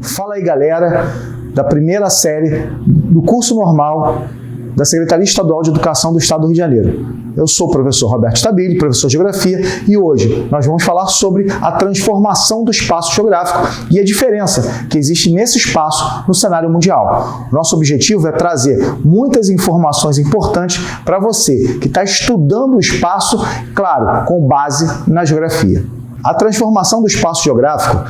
Fala aí, galera, da primeira série do curso normal da Secretaria Estadual de Educação do Estado do Rio de Janeiro. Eu sou o professor Roberto Stabile, professor de Geografia, e hoje nós vamos falar sobre a transformação do espaço geográfico e a diferença que existe nesse espaço no cenário mundial. Nosso objetivo é trazer muitas informações importantes para você que está estudando o espaço, claro, com base na geografia. A transformação do espaço geográfico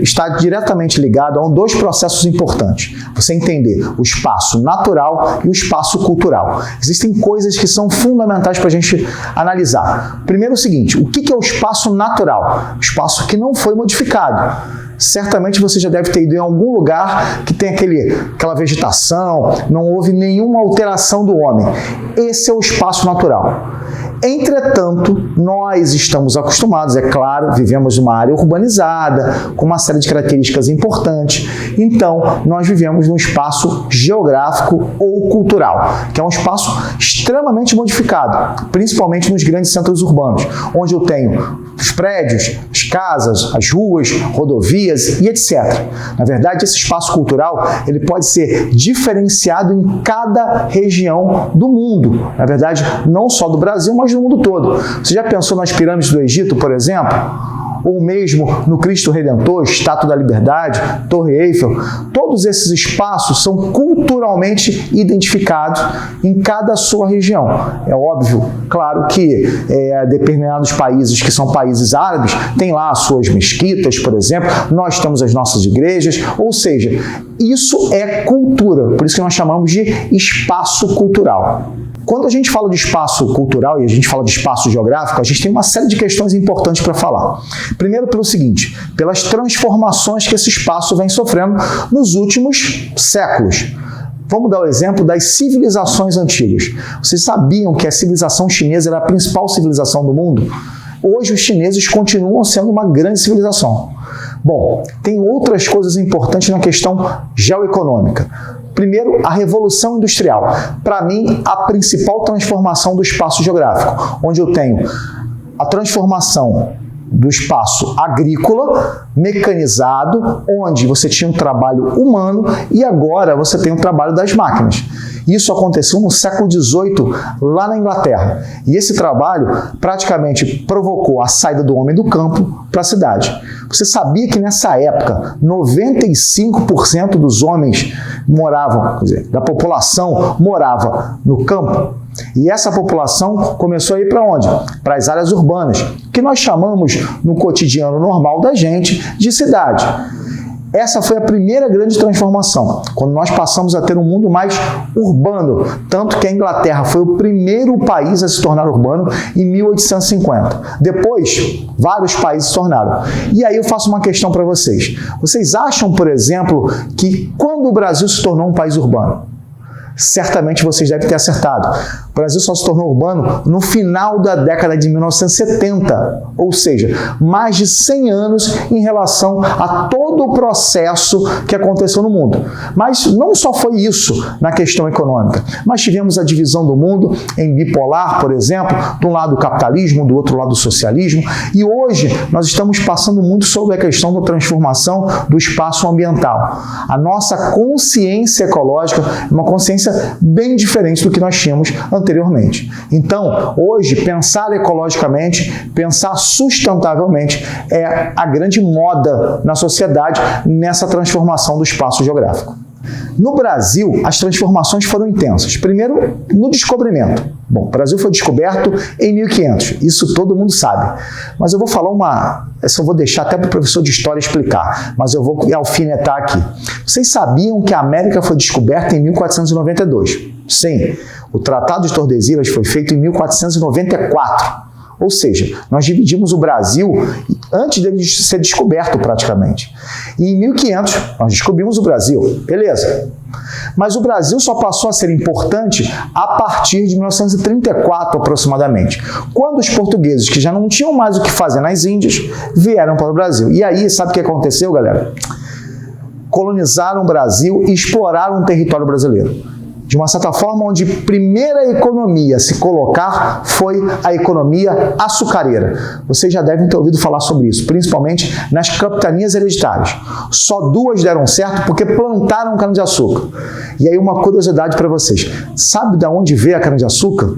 está diretamente ligada a dois processos importantes. Você entender o espaço natural e o espaço cultural. Existem coisas que são fundamentais para a gente analisar. Primeiro o seguinte, o que é o espaço natural? O espaço que não foi modificado. Certamente você já deve ter ido em algum lugar que tem aquela vegetação, não houve nenhuma alteração do homem. Esse é o espaço natural. Entretanto, nós estamos acostumados, é claro, vivemos numa área urbanizada, com uma série de características importantes. Então, nós vivemos num espaço geográfico ou cultural, que é um espaço extremamente modificado, principalmente nos grandes centros urbanos, onde eu tenho os prédios, as casas, as ruas, rodovias e etc. Na verdade, esse espaço cultural ele pode ser diferenciado em cada região do mundo. Na verdade, não só do Brasil, mas do mundo todo. Você já pensou nas pirâmides do Egito, por exemplo? Ou mesmo no Cristo Redentor, Estátua da Liberdade, Torre Eiffel. Todos esses espaços são culturalmente identificados em cada sua região. É óbvio, claro que determinados países que são países árabes têm lá as suas mesquitas, por exemplo, nós temos as nossas igrejas, ou seja, isso é cultura, por isso que nós chamamos de espaço cultural. Quando a gente fala de espaço cultural e a gente fala de espaço geográfico, a gente tem uma série de questões importantes para falar. Primeiro, pelo seguinte, pelas transformações que esse espaço vem sofrendo nos últimos séculos. Vamos dar o exemplo das civilizações antigas. Vocês sabiam que a civilização chinesa era a principal civilização do mundo? Hoje os chineses continuam sendo uma grande civilização. Bom, tem outras coisas importantes na questão geoeconômica. Primeiro, a Revolução Industrial. Para mim, a principal transformação do espaço geográfico, onde eu tenho a transformação do espaço agrícola, mecanizado, onde você tinha um trabalho humano e agora você tem um trabalho das máquinas. Isso aconteceu no século XVIII, lá na Inglaterra. E esse trabalho praticamente provocou a saída do homem do campo para a cidade. Você sabia que nessa época, 95% dos homens moravam, quer dizer, da população morava no campo? E essa população começou a ir para onde? Para as áreas urbanas, que nós chamamos no cotidiano normal da gente de cidade. Essa foi a primeira grande transformação, quando nós passamos a ter um mundo mais urbano, tanto que a Inglaterra foi o primeiro país a se tornar urbano em 1850. Depois, vários países se tornaram. E aí eu faço uma questão para vocês. Vocês acham, por exemplo, que quando o Brasil se tornou um país urbano? Certamente vocês devem ter acertado. O Brasil só se tornou urbano no final da década de 1970, ou seja, mais de 100 anos em relação a todo o processo que aconteceu no mundo. Mas não só foi isso na questão econômica, mas tivemos a divisão do mundo em bipolar, por exemplo, de um lado o capitalismo, do outro lado o socialismo, e hoje nós estamos passando muito sobre a questão da transformação do espaço ambiental. A nossa consciência ecológica é uma consciência bem diferente do que nós tínhamos anteriormente. Então, hoje, pensar ecologicamente, pensar sustentavelmente é a grande moda na sociedade nessa transformação do espaço geográfico. No Brasil, as transformações foram intensas. Primeiro, no descobrimento. Bom, o Brasil foi descoberto em 1500, isso todo mundo sabe. Mas eu vou falar essa eu vou deixar até para o professor de História explicar, mas eu vou alfinetar aqui. Vocês sabiam que a América foi descoberta em 1492? Sim, o Tratado de Tordesilhas foi feito em 1494. Ou seja, nós dividimos o Brasil antes dele ser descoberto praticamente. E em 1500 nós descobrimos o Brasil, beleza. Mas o Brasil só passou a ser importante a partir de 1934 aproximadamente, quando os portugueses, que já não tinham mais o que fazer nas Índias, vieram para o Brasil. E aí, sabe o que aconteceu, galera? Colonizaram o Brasil e exploraram o território brasileiro. De uma certa forma, onde a primeira economia a se colocar foi a economia açucareira. Vocês já devem ter ouvido falar sobre isso, principalmente nas capitanias hereditárias. Só 2 deram certo porque plantaram cana-de-açúcar. E aí uma curiosidade para vocês. Sabe de onde veio a cana-de-açúcar?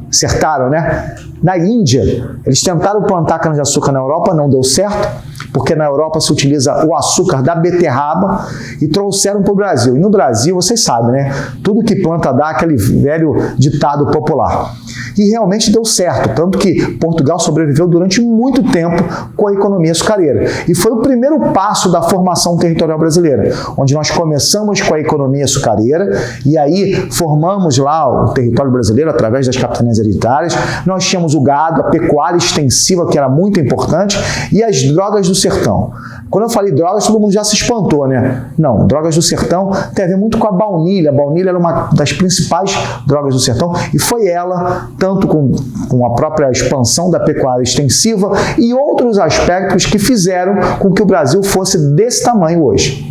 Acertaram, né? Na Índia, eles tentaram plantar cana-de-açúcar na Europa, não deu certo, porque na Europa se utiliza o açúcar da beterraba e trouxeram para o Brasil. E no Brasil, vocês sabem, né? Tudo que planta dá, aquele velho ditado popular. E realmente deu certo, tanto que Portugal sobreviveu durante muito tempo com a economia açucareira. E foi o primeiro passo da formação territorial brasileira, onde nós começamos com a economia açucareira e aí formamos lá o território brasileiro através das capitanias hereditárias. Nós tínhamos o gado, a pecuária extensiva, que era muito importante, e as drogas do sertão. Quando eu falei drogas, todo mundo já se espantou, né? Não, drogas do sertão tem a ver muito com a baunilha. A baunilha era uma das principais drogas do sertão e foi ela, tanto com a própria expansão da pecuária extensiva e outros aspectos que fizeram com que o Brasil fosse desse tamanho hoje.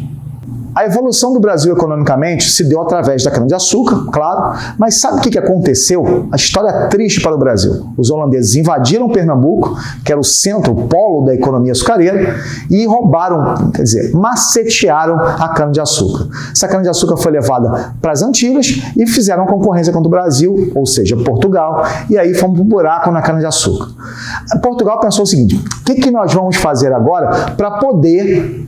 A evolução do Brasil economicamente se deu através da cana-de-açúcar, claro, mas sabe o que aconteceu? A história é triste para o Brasil. Os holandeses invadiram Pernambuco, que era o centro, o polo da economia açucareira, e roubaram, quer dizer, macetearam a cana-de-açúcar. Essa cana-de-açúcar foi levada para as Antilhas e fizeram concorrência contra o Brasil, ou seja, Portugal, e aí fomos para o buraco na cana-de-açúcar. Portugal pensou o seguinte: o que nós vamos fazer agora para poder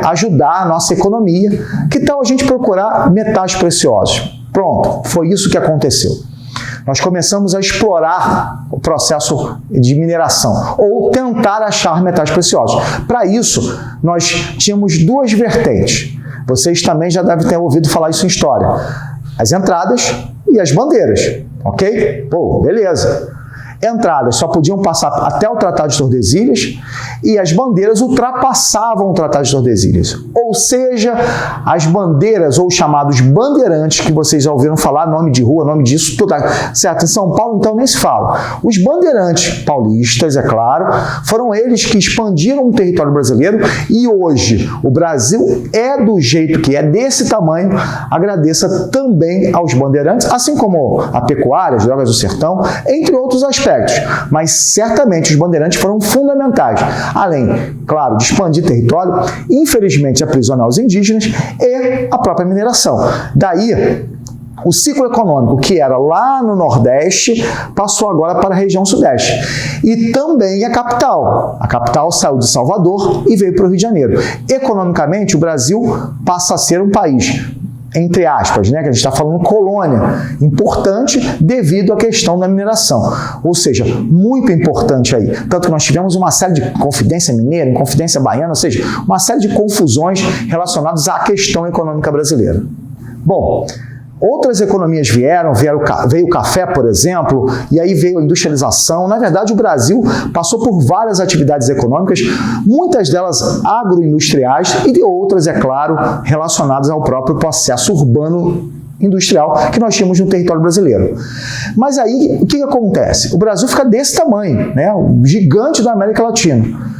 ajudar a nossa economia? Que tal a gente procurar metais preciosos? Pronto, foi isso que aconteceu. Nós começamos a explorar o processo de mineração, ou tentar achar metais preciosos. Para isso, nós tínhamos 2 vertentes. Vocês também já devem ter ouvido falar isso em história. As entradas e as bandeiras, ok? Pô, beleza. Entradas só podiam passar até o Tratado de Tordesilhas e as bandeiras ultrapassavam o Tratado de Tordesilhas. Ou seja, as bandeiras, ou chamados bandeirantes, que vocês já ouviram falar, nome de rua, nome disso, tudo certo? Em São Paulo, então, nem se fala. Os bandeirantes paulistas, é claro, foram eles que expandiram o território brasileiro e hoje o Brasil é do jeito que é, desse tamanho. Agradeça também aos bandeirantes, assim como a pecuária, as drogas do sertão, entre outros aspectos. Mas certamente os bandeirantes foram fundamentais, além, claro, de expandir território, infelizmente aprisionar os indígenas e a própria mineração. Daí, o ciclo econômico, que era lá no Nordeste, passou agora para a região Sudeste. E também a capital. A capital saiu de Salvador e veio para o Rio de Janeiro. Economicamente, o Brasil passa a ser um país, entre aspas, né, que a gente está falando colônia, importante devido à questão da mineração. Ou seja, muito importante aí. Tanto que nós tivemos uma série de Confidência Mineira, Inconfidência Baiana, ou seja, uma série de confusões relacionadas à questão econômica brasileira. Bom, outras economias veio o café, por exemplo, e aí veio a industrialização. Na verdade, o Brasil passou por várias atividades econômicas, muitas delas agroindustriais e de outras, é claro, relacionadas ao próprio processo urbano industrial que nós tínhamos no território brasileiro. Mas aí, o que acontece? O Brasil fica desse tamanho, né? O gigante da América Latina.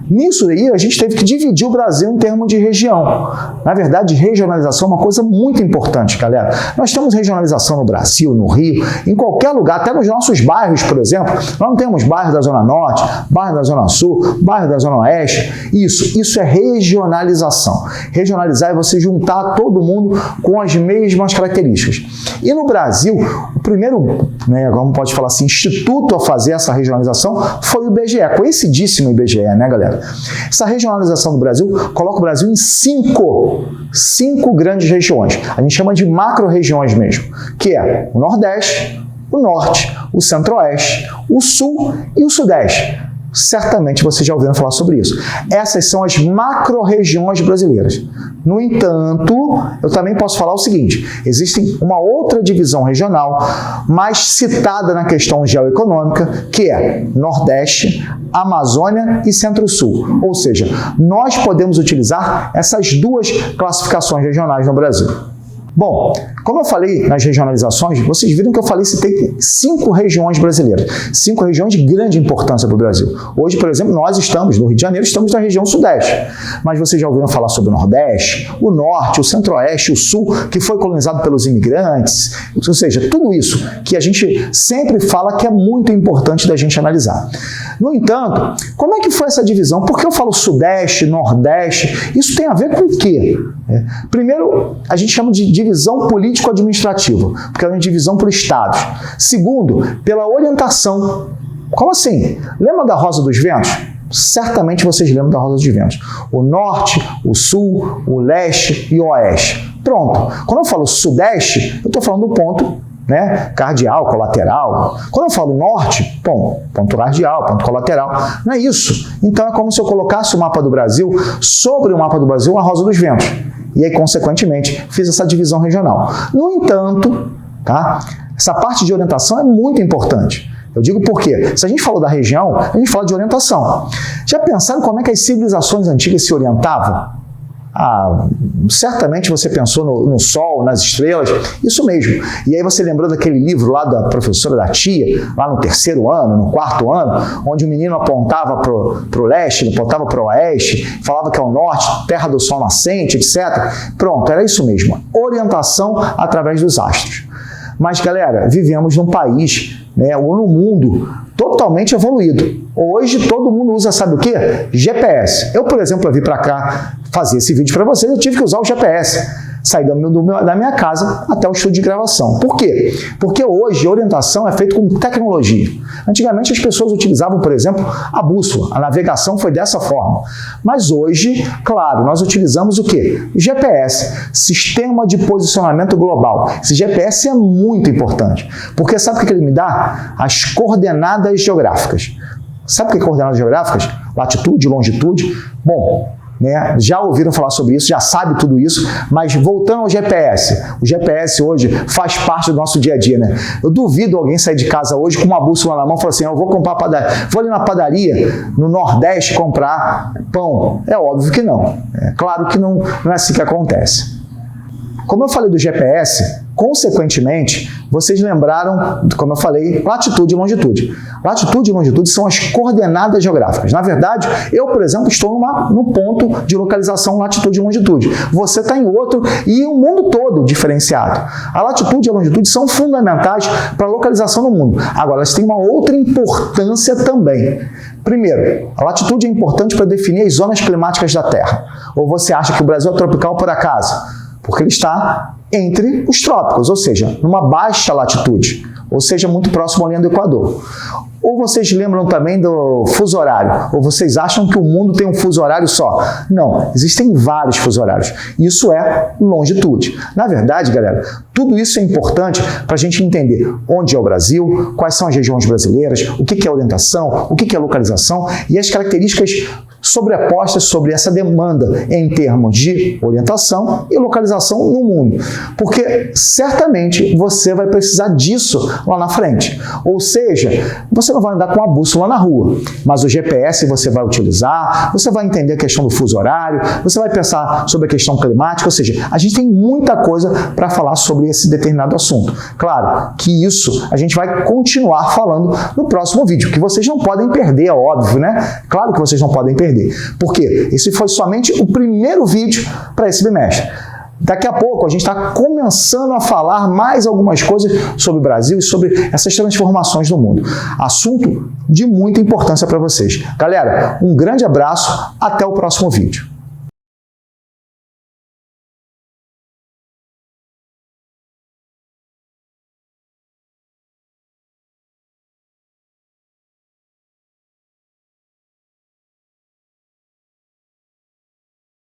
Nisso aí, a gente teve que dividir o Brasil em termos de região. Na verdade, regionalização é uma coisa muito importante, galera. Nós temos regionalização no Brasil, no Rio, em qualquer lugar, até nos nossos bairros, por exemplo. Nós não temos bairro da Zona Norte, bairro da Zona Sul, bairro da Zona Oeste. Isso é regionalização. Regionalizar é você juntar todo mundo com as mesmas características. E no Brasil, o primeiro, como pode falar assim, instituto a fazer essa regionalização foi o IBGE. Conhecidíssimo o IBGE, né, galera? Essa regionalização do Brasil coloca o Brasil em cinco grandes regiões. A gente chama de macro-regiões mesmo, que é o Nordeste, o Norte, o Centro-Oeste, o Sul e o Sudeste. Certamente vocês já ouviram falar sobre isso. Essas são as macro-regiões brasileiras. No entanto, eu também posso falar o seguinte: existe uma outra divisão regional, mais citada na questão geoeconômica, que é Nordeste, Amazônia e Centro-Sul. Ou seja, nós podemos utilizar essas 2 classificações regionais no Brasil. Bom, como eu falei nas regionalizações, vocês viram que eu falei, citei 5 regiões brasileiras, 5 regiões de grande importância para o Brasil. Hoje, por exemplo, nós estamos no Rio de Janeiro, estamos na região Sudeste, mas vocês já ouviram falar sobre o Nordeste, o Norte, o Centro-Oeste, o Sul, que foi colonizado pelos imigrantes, ou seja, tudo isso que a gente sempre fala que é muito importante da gente analisar. No entanto, como é que foi essa divisão? Por que eu falo Sudeste, Nordeste? Isso tem a ver com o quê? Primeiro, a gente chama de divisão político-administrativa, porque é uma divisão por estados. Segundo, pela orientação. Como assim? Lembra da Rosa dos Ventos? Certamente vocês lembram da Rosa dos Ventos. O Norte, o Sul, o Leste e o Oeste. Pronto. Quando eu falo Sudeste, eu estou falando do ponto, né, cardial, colateral. Quando eu falo norte, bom, ponto cardial, ponto colateral. Não é isso. Então é como se eu colocasse o mapa do Brasil sobre o mapa do Brasil a Rosa dos Ventos. E aí, consequentemente, fiz essa divisão regional. No entanto, tá, essa parte de orientação é muito importante. Eu digo por quê? Se a gente falou da região, a gente fala de orientação. Já pensaram como é que as civilizações antigas se orientavam? Certamente você pensou no Sol, nas estrelas, isso mesmo. E aí você lembrou daquele livro lá da professora da tia, lá no 3º ano, no 4º ano, onde o menino apontava para o leste, apontava para o oeste, falava que é o norte, terra do sol nascente, etc. Pronto, era isso mesmo. Orientação através dos astros. Mas, galera, vivemos num país, né, ou no mundo totalmente evoluído. Hoje todo mundo usa, sabe o quê? GPS. Eu, por exemplo, eu vim para cá fazer esse vídeo para vocês, eu tive que usar o GPS. Saí da minha casa até o estúdio de gravação. Por quê? Porque hoje a orientação é feita com tecnologia. Antigamente as pessoas utilizavam, por exemplo, a bússola. A navegação foi dessa forma. Mas hoje, claro, nós utilizamos o quê? GPS, Sistema de Posicionamento Global. Esse GPS é muito importante. Porque sabe o que ele me dá? As coordenadas geográficas. Sabe o que é coordenadas geográficas? Latitude, longitude. Bom, né, já ouviram falar sobre isso, já sabe tudo isso, mas voltando ao GPS, o GPS hoje faz parte do nosso dia a dia, né? Eu duvido alguém sair de casa hoje com uma bússola na mão e falar assim, eu vou comprar padaria, vou ali na padaria no Nordeste comprar pão. É óbvio que não. É claro que não é assim que acontece. Como eu falei do GPS, consequentemente, vocês lembraram, como eu falei, latitude e longitude. Latitude e longitude são as coordenadas geográficas. Na verdade, eu, por exemplo, estou no ponto de localização latitude e longitude. Você está em outro e o mundo todo diferenciado. A latitude e a longitude são fundamentais para a localização no mundo. Agora, elas têm uma outra importância também. Primeiro, a latitude é importante para definir as zonas climáticas da Terra. Ou você acha que o Brasil é tropical por acaso? Porque ele está entre os trópicos, ou seja, numa baixa latitude, ou seja, muito próximo à linha do Equador. Ou vocês lembram também do fuso horário? Ou vocês acham que o mundo tem um fuso horário só? Não, existem vários fuso horários. Isso é longitude. Na verdade, galera, tudo isso é importante para a gente entender onde é o Brasil, quais são as regiões brasileiras, o que é orientação, o que é localização e as características sobrepostas sobre essa demanda em termos de orientação e localização no mundo. Porque certamente você vai precisar disso lá na frente. Ou seja, você não vai andar com a bússola na rua, mas o GPS você vai utilizar, você vai entender a questão do fuso horário, você vai pensar sobre a questão climática, ou seja, a gente tem muita coisa para falar sobre esse determinado assunto. Claro que isso a gente vai continuar falando no próximo vídeo, que vocês não podem perder, é óbvio, né? Claro que vocês não podem perder. Por quê? Esse foi somente o primeiro vídeo para esse bimestre. Daqui a pouco a gente está começando a falar mais algumas coisas sobre o Brasil e sobre essas transformações no mundo. Assunto de muita importância para vocês. Galera, um grande abraço, até o próximo vídeo.